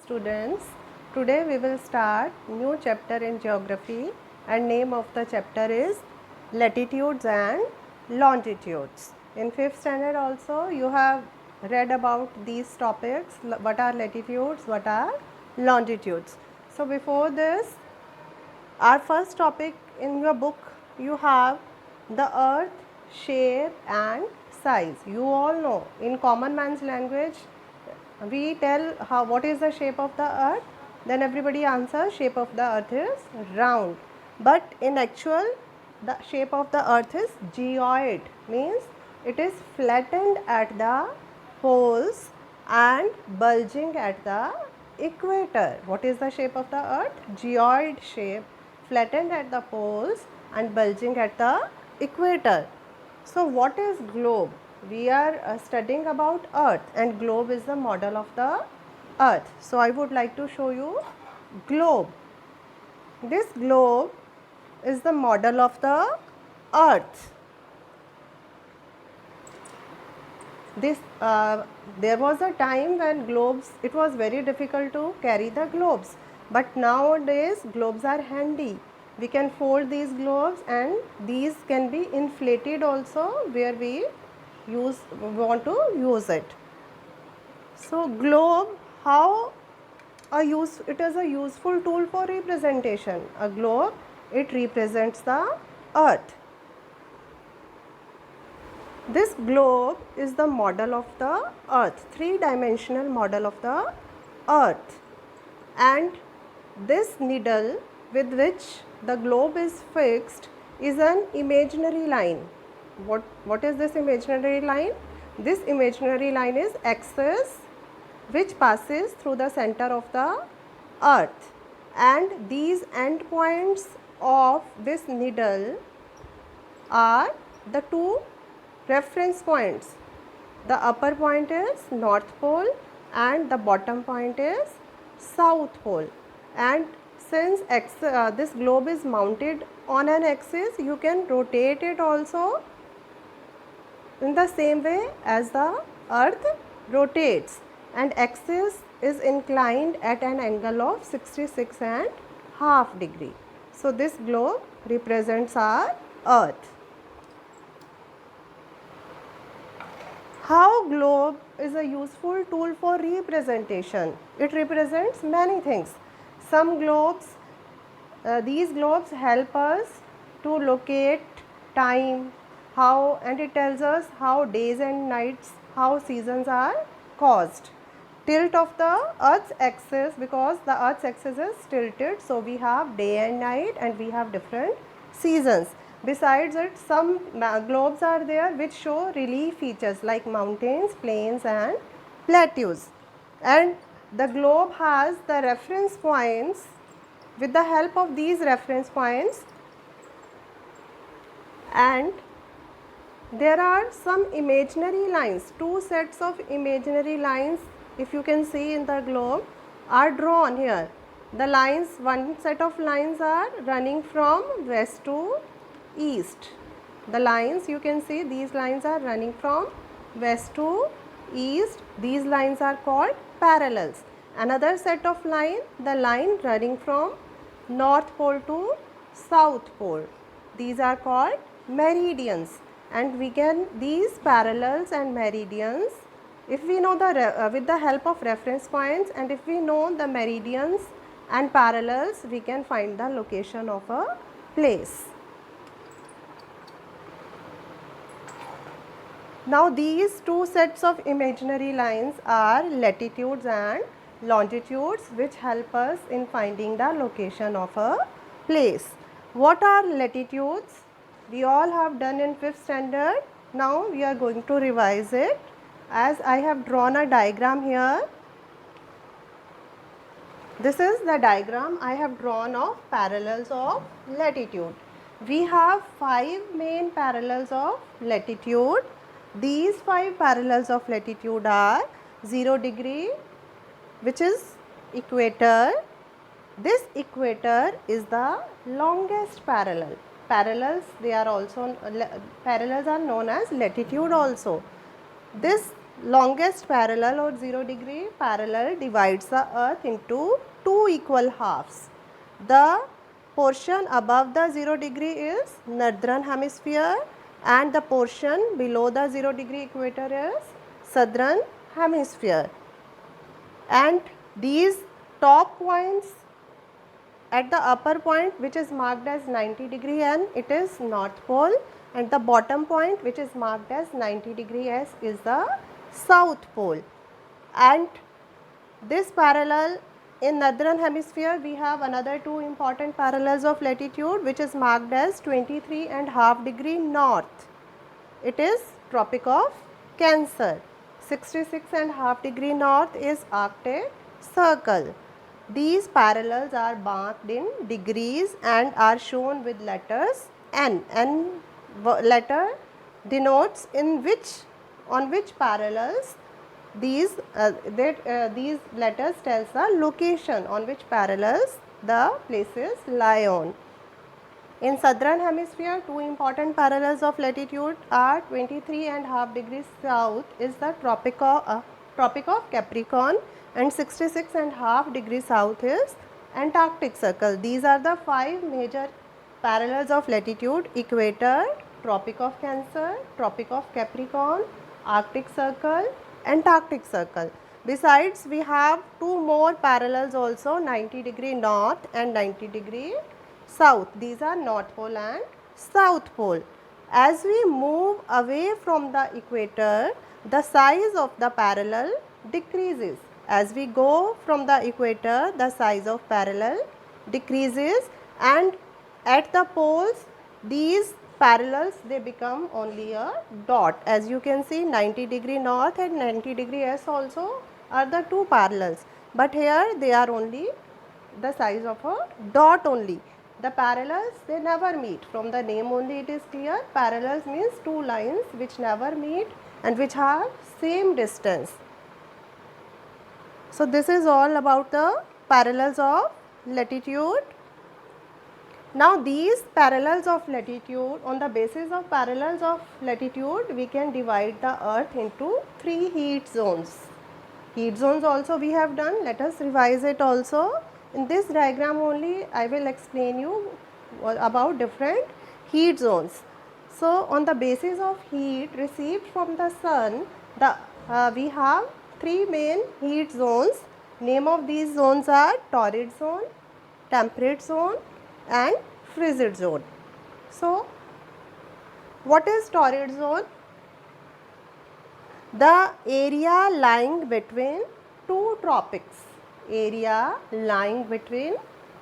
students. Today we will start new chapter in geography and name of the chapter is latitudes and longitudes. In 5th standard also you have read about these topics, what are latitudes, what are longitudes. So before this, our first topic in your book you have the earth, shape and size. You all know in common man's language we tell what is the shape of the earth, then everybody answers shape of the earth is round, but in actual the shape of the earth is geoid, means it is flattened at the poles and bulging at the equator. What is the shape of the earth? Geoid shape, flattened at the poles and bulging at the equator. So what is globe? We are studying about earth and globe is the model of the earth. So I would like to show you globe. This globe is the model of the earth. There was a time when globes, it was very difficult to carry the globes, but nowadays globes are handy. We can fold these globes and these can be inflated also where we want to use it. So globe, it is a useful tool for representation. A globe, it represents the earth. This globe is the model of the earth, three-dimensional model of the earth, and this needle with which the globe is fixed is an imaginary line. What is this imaginary line? This imaginary line is axis which passes through the center of the earth, and these endpoints of this needle are the two reference points. The upper point is North Pole and the bottom point is South Pole, and since this globe is mounted on an axis, you can rotate it also in the same way as the earth rotates, and axis is inclined at an angle of 66.5 degree. So this globe represents our earth. How globe is a useful tool for representation? It represents many things. Some globes, these globes help us to locate time, and it tells us how days and nights, how seasons are caused. Tilt of the earth's axis, because the earth's axis is tilted, so we have day and night and we have different seasons. Besides it, some globes are there which show relief features like mountains, plains and plateaus, and the globe has the reference points. With the help of these reference points, and there are some imaginary lines, two sets of imaginary lines, if you can see in the globe, are drawn here. The lines, one set of lines are running from west to east. The lines, you can see these lines are running from west to east. These lines are called parallels. Another set of line, the line running from North Pole to South Pole. These are called meridians, and we can, these parallels and meridians, if we know with the help of reference points, and if we know the meridians and parallels, we can find the location of a place. Now these two sets of imaginary lines are latitudes and longitudes, which help us in finding the location of a place. What are latitudes? We all have done in 5th standard. Now we are going to revise it, as I have drawn a diagram here. This is the diagram I have drawn of parallels of latitude. We have 5 main parallels of latitude. These 5 parallels of latitude are 0 degree, which is equator. This equator is the longest parallel. Parallels are known as latitude also. This longest parallel or 0 degree parallel divides the earth into two equal halves. The portion above the 0 degree is northern hemisphere and the portion below the 0 degree equator is southern hemisphere. And these top points, at the upper point which is marked as 90 degree N, it is north pole, and the bottom point which is marked as 90 degree S is the south pole. And this parallel in northern hemisphere, we have another two important parallels of latitude which is marked as 23.5 degree north. It is Tropic of Cancer. 66.5 degree north is Arctic Circle. These parallels are marked in degrees and are shown with letters N. N letter denotes on which parallels these letters tells the location on which parallels the places lie on. In southern hemisphere, two important parallels of latitude are 23.5 degrees south is the Tropic of Capricorn and 66.5 degrees south is Antarctic Circle. These are the five major parallels of latitude: equator, Tropic of Cancer, Tropic of Capricorn, Arctic Circle, Antarctic Circle. Besides, we have two more parallels also, 90 degree north and 90 degree south. These are North Pole and South Pole. As we move away from the equator, the size of the parallel decreases. As we go from the equator, the size of parallel decreases, and at the poles, these parallels, they become only a dot. As you can see, 90 degree north and 90 degree S also are the two parallels, but here they are only the size of a dot only. The parallels, they never meet. From the name only it is clear, parallels means two lines which never meet and which have same distance. So this is all about the parallels of latitude. Now these parallels of latitude, on the basis of parallels of latitude, we can divide the earth into three heat zones. Heat zones also we have done. Let us revise it also. In this diagram only I will explain you about different heat zones. So on the basis of heat received from the sun, we have three main heat zones. Name of these zones are torrid zone, temperate zone and frigid zone. So what is torrid zone? The area lying between two tropics. Area lying between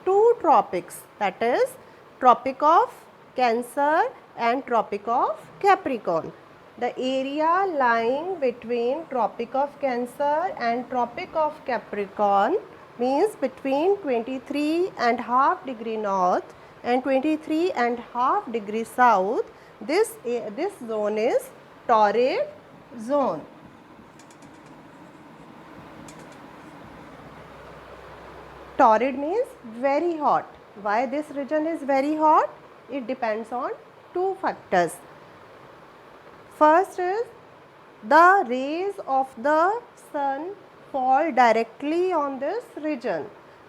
two tropics, that is Tropic of Cancer and Tropic of Capricorn. The area lying between Tropic of Cancer and Tropic of Capricorn means between 23.5 degree north and 23.5 degree south. This zone is torrid zone. Torrid means very hot. Why this region is very hot? It depends on two factors. First is the rays of the sun fall directly on this region.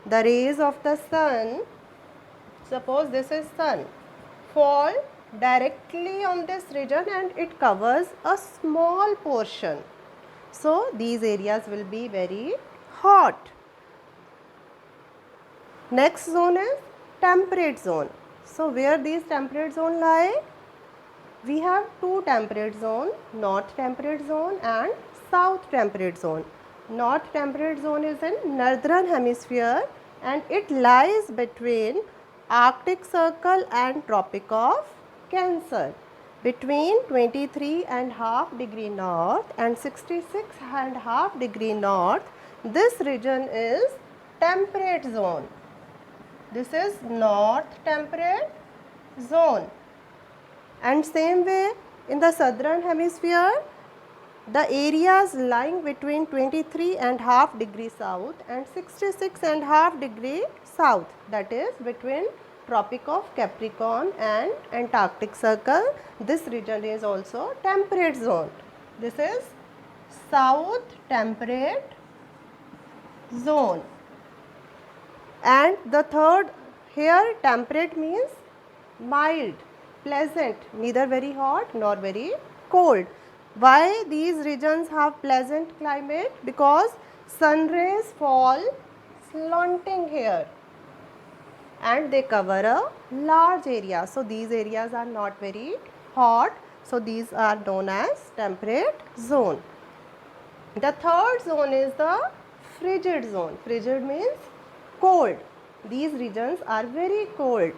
The rays of the sun, suppose this is sun, fall directly on this region and it covers a small portion. So these areas will be very hot. Next zone is temperate zone. So where these temperate zone lie? We have two temperate zone, north temperate zone and south temperate zone. North temperate zone is in northern hemisphere and it lies between Arctic Circle and Tropic of Cancer. Between 23.5 degree north and 66.5 degree north, this region is temperate zone. This is north temperate zone. And same way in the southern hemisphere, the areas lying between 23.5 degree south and 66.5 degree south, that is between Tropic of Capricorn and Antarctic Circle, this region is also temperate zone. This is south temperate zone. And the third, here temperate means mild, pleasant, neither very hot nor very cold. Why these regions have pleasant climate? Because sun rays fall slanting here and they cover a large area. So these areas are not very hot. So these are known as temperate zone. The third zone is the frigid zone. Frigid means cold. These regions are very cold.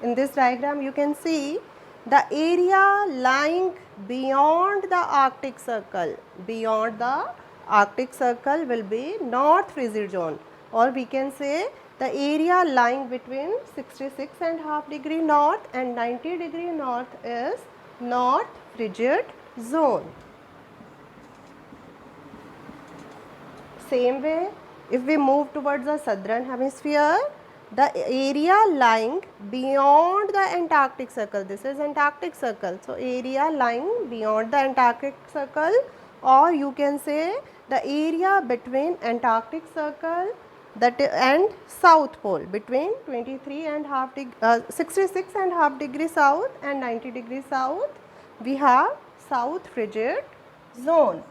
In this diagram you can see the area lying beyond the Arctic Circle. Beyond the Arctic Circle will be north frigid zone, or we can say the area lying between 66.5 degree north and 90 degree north is north frigid zone. Same way, if we move towards the southern hemisphere, the area lying beyond the Antarctic Circle, this is Antarctic Circle, so area lying beyond the Antarctic Circle, or you can say the area between Antarctic Circle and South Pole, between 66.5 degree south and 90 degree south, we have south frigid zone.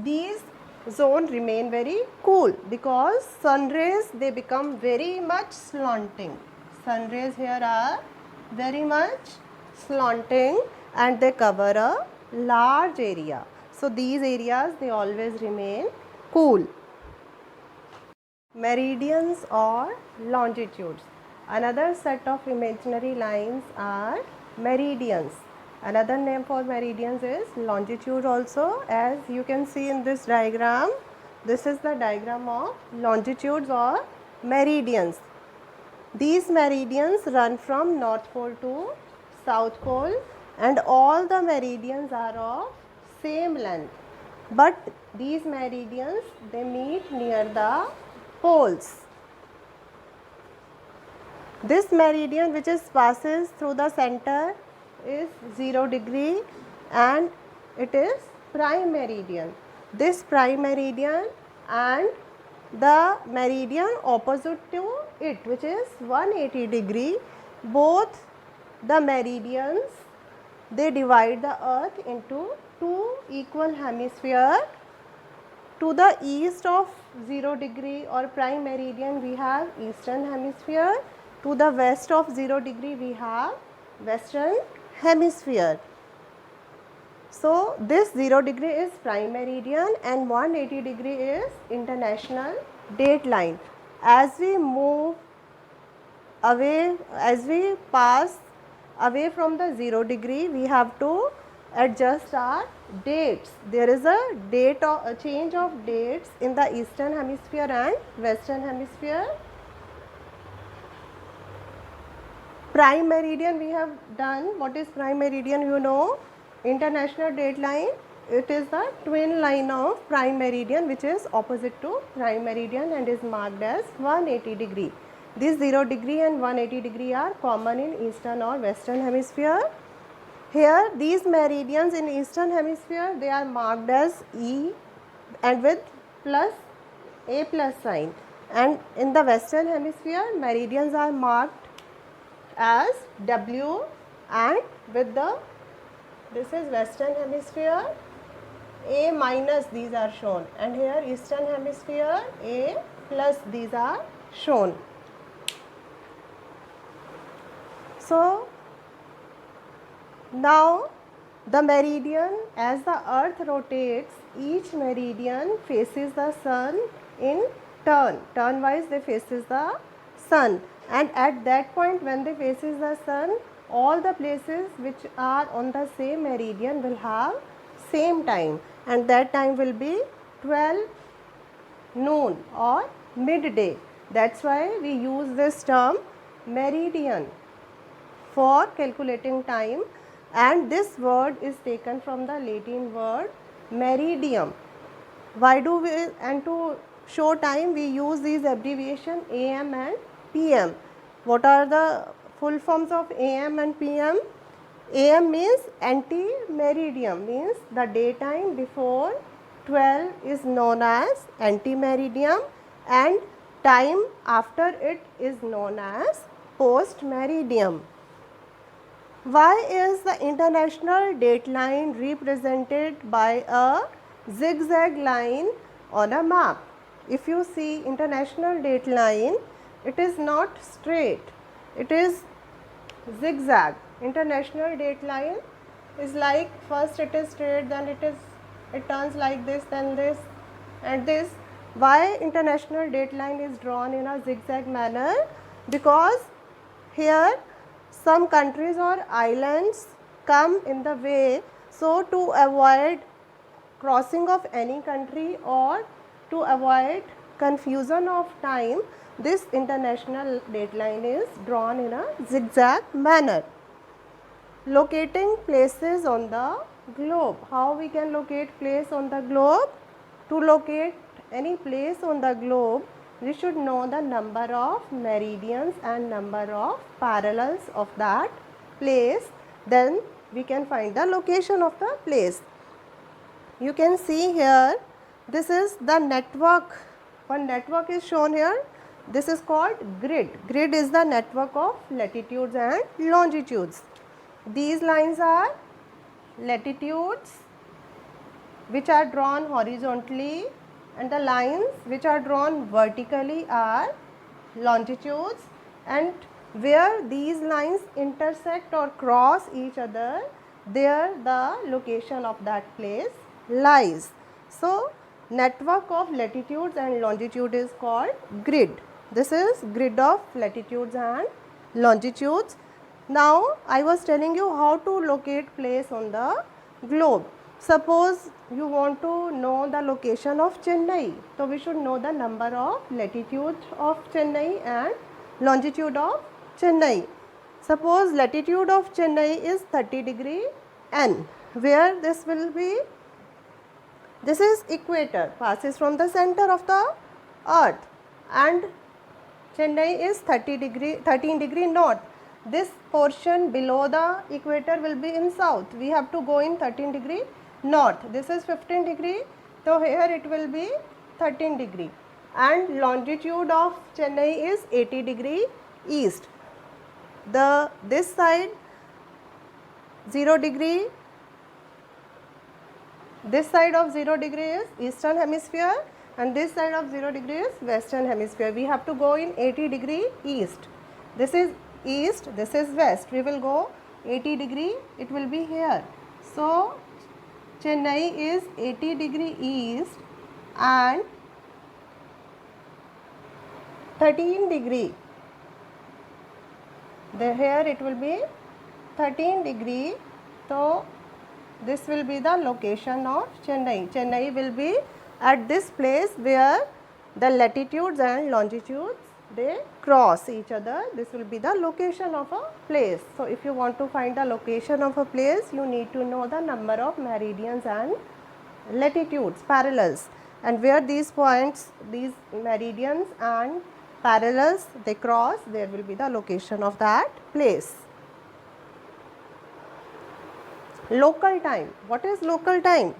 These zone remain very cool because sun rays, they become very much slanting. Sun rays here are very much slanting and they cover a large area. So these areas, they always remain cool. Meridians or longitudes. Another set of imaginary lines are meridians. Another name for meridians is longitude also, as you can see in this diagram. This is the diagram of longitudes or meridians. These meridians run from North Pole to South Pole and all the meridians are of same length. But these meridians, they meet near the poles. This meridian which passes through the center is 0 degree and it is prime meridian. This prime meridian and the meridian opposite to it, which is 180 degree, both the meridians, they divide the earth into two equal hemispheres. To the east of 0 degree or prime meridian we have eastern hemisphere. To the west of 0 degree we have western hemisphere. So this 0 degree is prime meridian and 180 degree is international date line. As we move away, as we pass away from the 0 degree, we have to adjust our dates. There is a change of dates in the eastern hemisphere and western hemisphere. Prime meridian we have done. What is prime meridian? You know, international date line. It is the twin line of prime meridian which is opposite to prime meridian and is marked as 180 degree. These 0 degree and 180 degree are common in eastern or western hemisphere. Here these meridians in eastern hemisphere, they are marked as E and with plus A plus sign, and in the western hemisphere meridians are marked as W and with the, this is western hemisphere, A minus these are shown, and here eastern hemisphere A plus these are shown. So now the meridian, as the earth rotates, each meridian faces the sun in turn wise they faces the sun, and at that point when they faces the sun, all the places which are on the same meridian will have same time, and that time will be 12 noon or midday. That's why we use this term meridian for calculating time, and this word is taken from the Latin word meridium. Why do we, and to show time we use these abbreviation AM and PM. What are the full forms of AM and PM? AM means anti-meridium, means the daytime before 12 is known as anti-meridium and time after it is known as post-meridium. Why is the international dateline represented by a zigzag line on a map? If you see international dateline, it is not straight, it is zigzag. International dateline is like first it is straight, then it turns like this, then this and this. Why international dateline is drawn in a zigzag manner? Because here some countries or islands come in the way, so to avoid crossing of any country or to avoid confusion of time, this international dateline is drawn in a zigzag manner. Locating places on the globe. How we can locate place on the globe? To locate any place on the globe, we should know the number of meridians and number of parallels of that place, then we can find the location of the place. You can see here, this is the network. One network is shown here. This is called grid. Grid is the network of latitudes and longitudes. These lines are latitudes which are drawn horizontally, and the lines which are drawn vertically are longitudes, and where these lines intersect or cross each other, there the location of that place lies. So, network of latitudes and longitude is called grid. This is grid of latitudes and longitudes. Now, I was telling you how to locate place on the globe. Suppose you want to know the location of Chennai, so we should know the number of latitude of Chennai and longitude of Chennai. Suppose latitude of Chennai is 30 degree N, where this will be, this is equator, passes from the center of the earth, and Chennai is 13 degree north. This portion below the equator will be in south. We have to go in 13 degree north. This is 15 degree, so here it will be 13 degree. And longitude of Chennai is 80 degree east. This side 0 degree, this side of 0 degree is eastern hemisphere and this side of 0 degree is western hemisphere. We have to go in 80 degree east. This is east, this is west. We will go 80 degree, it will be here. So, Chennai is 80 degree east and 13 degree. Here it will be 13 degree. So, this will be the location of Chennai. Chennai will be at this place where the latitudes and longitudes they cross each other. This will be the location of a place. So, if you want to find the location of a place, you need to know the number of meridians and latitudes, parallels, and where these points, these meridians and parallels they cross, there will be the location of that place. Local time. What is local time?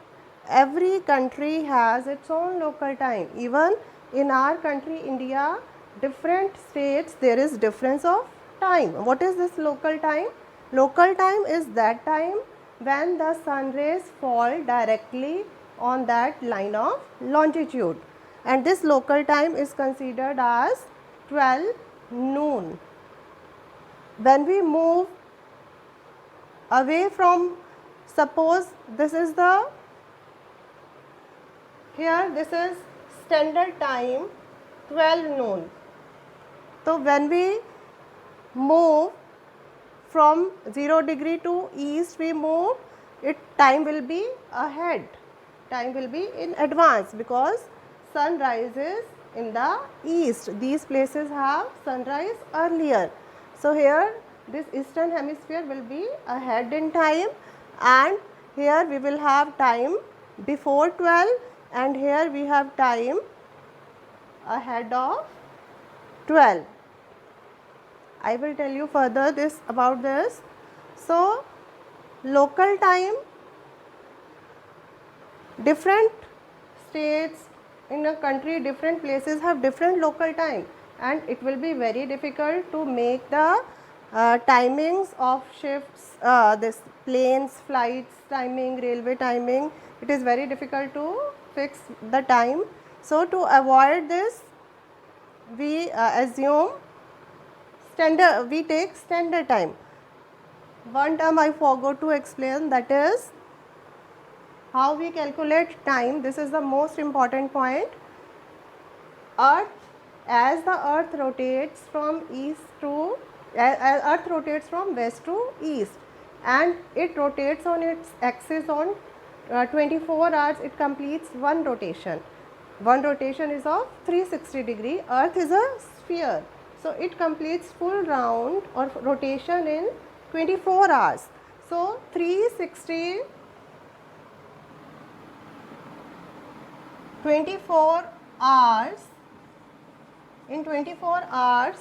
Every country has its own local time. Even in our country India, different states there is difference of time. What is this local time? Local time is that time when the sun rays fall directly on that line of longitude, and this local time is considered as 12 noon. When we move away from, suppose this is the, here this is standard time 12 noon. So, when we move from 0 degree to east, we move, time will be ahead, time will be in advance because sun rises in the east. These places have sunrise earlier. So, here this eastern hemisphere will be ahead in time, and here we will have time before 12 and here we have time ahead of 12. I will tell you further about this. So, local time, different states in a country, different places have different local time, and it will be very difficult to make the timings of shifts, this planes, flights timing, railway timing. It is very difficult to fix the time. So to avoid this, we assume standard, we take standard time. One term I forgot to explain, that is how we calculate time. This is the most important point. Earth, as the earth rotates from east to earth rotates from west to east, and it rotates on its axis on 24 hours. It completes one rotation. One rotation is of 360 degree. Earth is a sphere, so it completes full round or rotation in 24 hours. So 360 24 hours, in 24 hours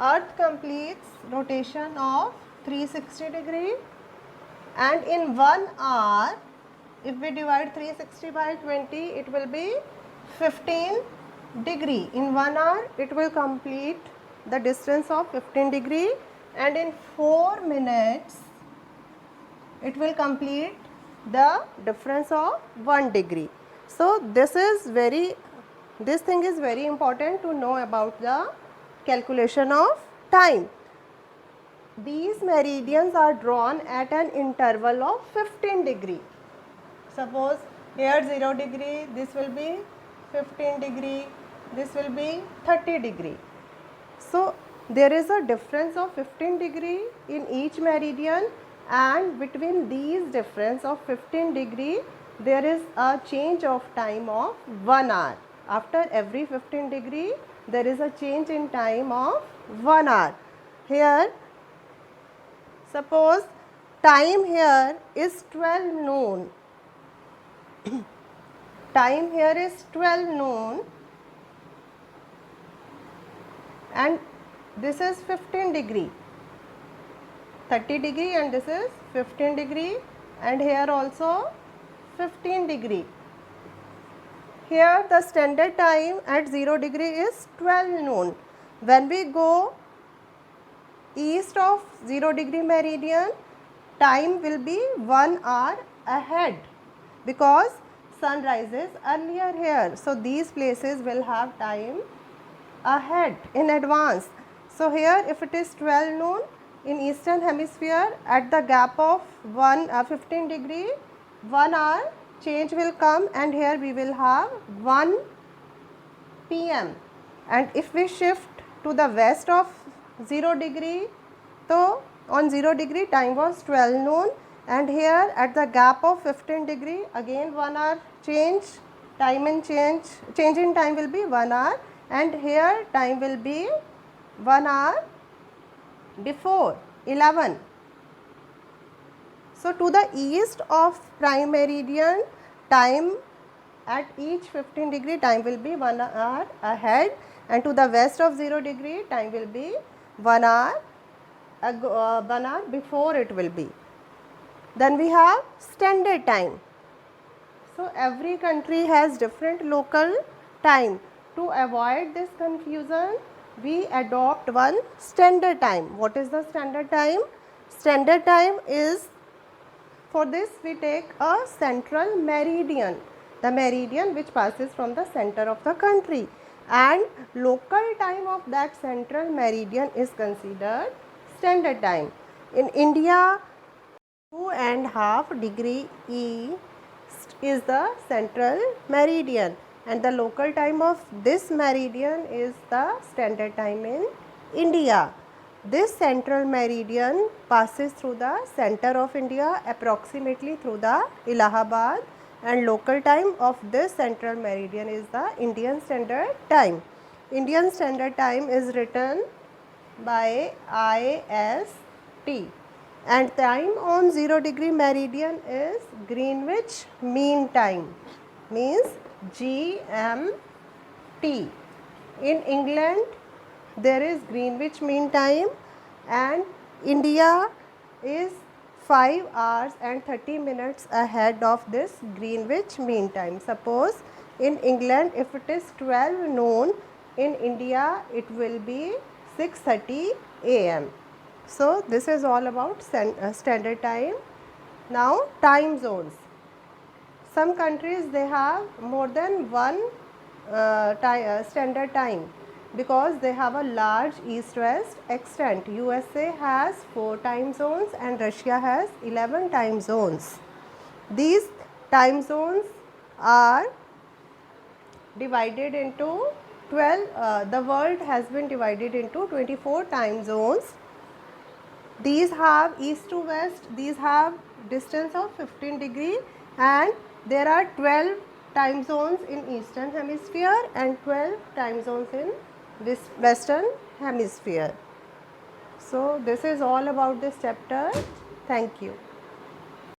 earth completes rotation of 360 degree, and in 1 hour, if we divide 360 by 20, it will be 15 degree. In 1 hour it will complete the distance of 15 degree, and in 4 minutes it will complete the difference of 1 degree. So this thing is very important to know about the calculation of time. These meridians are drawn at an interval of 15 degree. Suppose here 0 degree, this will be 15 degree, this will be 30 degree. So there is a difference of 15 degree in each meridian, and between these difference of 15 degree there is a change of time of 1 hour. After every 15 degree there is a change in time of 1 hour. Here suppose time here is 12 noon. Time here is 12 noon, and this is 15 degree, 30 degree, and this is 15 degree, and here also 15 degree. Here the standard time at 0 degree is 12 noon. When we go east of 0 degree meridian, time will be 1 hour ahead, because sun rises earlier here. So these places will have time ahead, in advance. So here if it is 12 noon in eastern hemisphere, at the gap of 15 degree, 1 hour change will come, and here we will have 1 p.m. and if we shift to the west of 0 degree, so on 0 degree time was 12 noon, and here at the gap of 15 degree again 1 hour change, change in time will be 1 hour, and here time will be 1 hour before 11. So to the east of prime meridian, time at each 15 degree time will be 1 hour ahead, and to the west of 0 degree time will be 1 hour before it will be. Then we have standard time. So every country has different local time. To avoid this confusion, we adopt one standard time. What is the standard time? Standard time is, for this we take a central meridian, the meridian which passes from the center of the country, and local time of that central meridian is considered standard time. In India, 2.5 degree east is the central meridian, and the local time of this meridian is the standard time in India. This central meridian passes through the center of India, approximately through the Allahabad, and local time of this central meridian is the Indian Standard Time. Indian Standard Time is written by IST, and time on 0 degree meridian is Greenwich Mean Time, means GMT. In England there is Greenwich Mean Time, and India is 5 hours and 30 minutes ahead of this Greenwich Mean Time. Suppose in England if it is 12 noon, in India it will be 6:30 am. So this is all about standard time. Now time zones. Some countries they have more than one standard time because they have a large east-west extent. USA has 4 time zones and Russia has 11 time zones. These time zones are divided into 12, the world has been divided into 24 time zones. These have east to west, these have distance of 15 degree, and there are 12 time zones in eastern hemisphere and 12 time zones in this western hemisphere. So this is all about this chapter. Thank you.